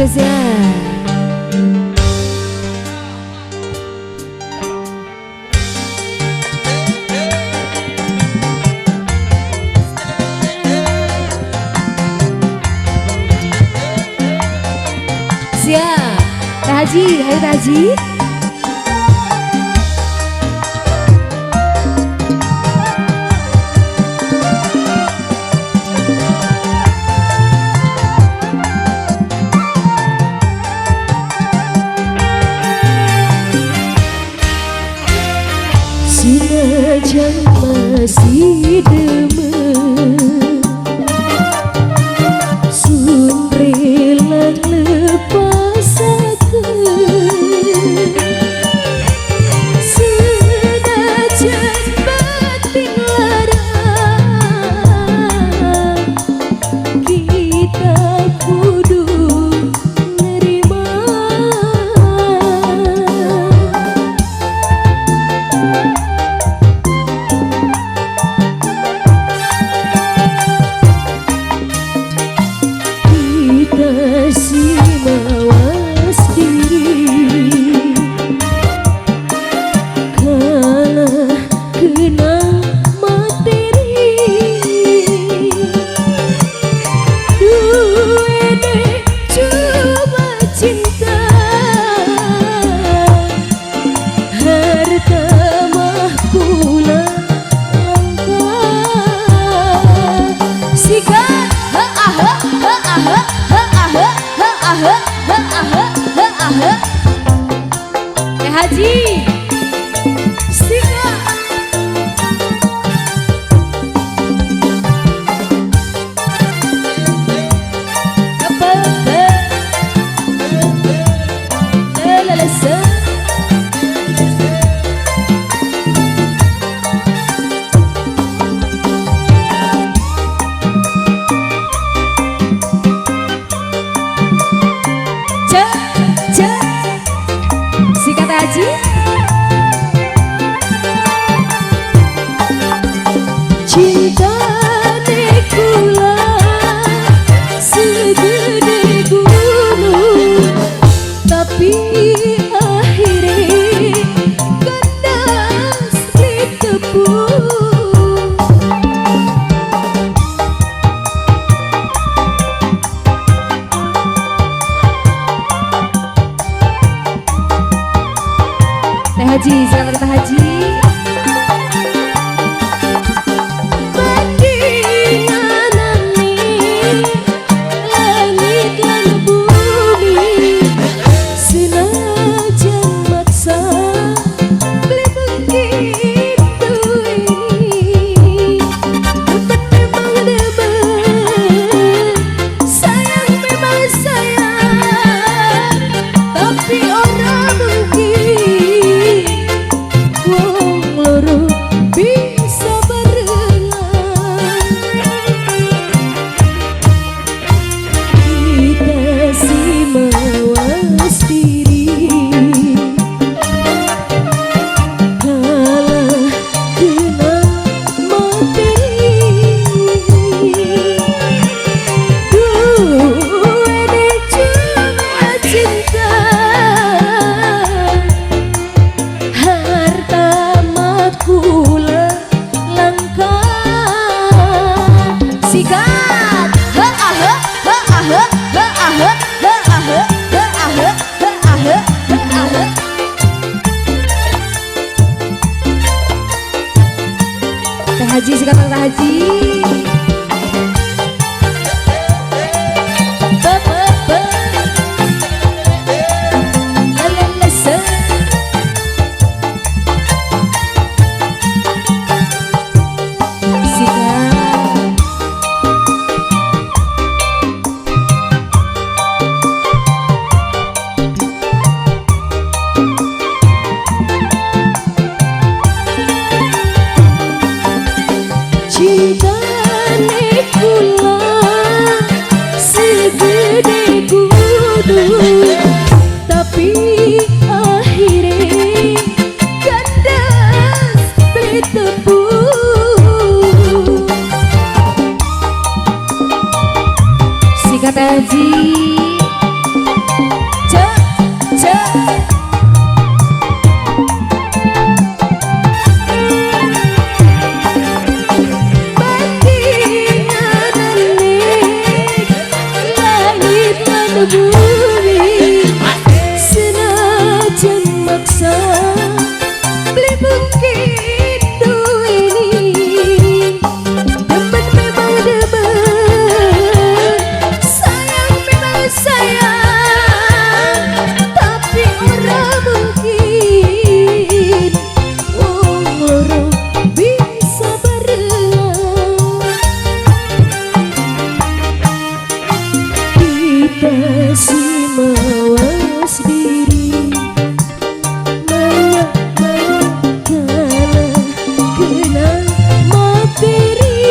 spesial. Siap, Teh Haji, ayo Teh Haji. Senajan masih demen sun rela lepas aku, senajan batin larang kita kudu nerima. Mawas diri kalah kena materi, duene cuma cinta, harta mah pula langka. Sikat Teh Haji, singa. Apa? Lelesa. Sikat Haji. Cinta nekula segede gunung, tapi akhirnya kandas di tepung. Teh Haji, silakan Teh Haji. Langit lan bumi senajan maksa beli begitu ini. Dapat memang demen, sayang memang sayang, tapi orang mungkin wong loro bisa berenang. Kita si mawas diri kalah kena materi, duene cuma cinta, harta mah pula langka. Sikat Teh Haji, sikat Teh Haji. Cinta nekula segede gunung, tapi akhirnya kandas beli tepung. Sikat Haji. Kasih mawas diri kalah kena materi.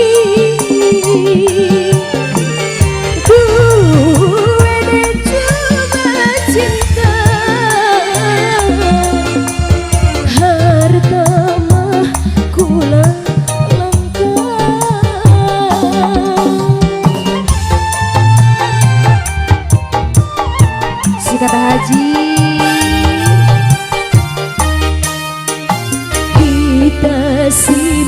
Gue dan cuma cinta, harta mah kula langka. Si kata Haji, kita si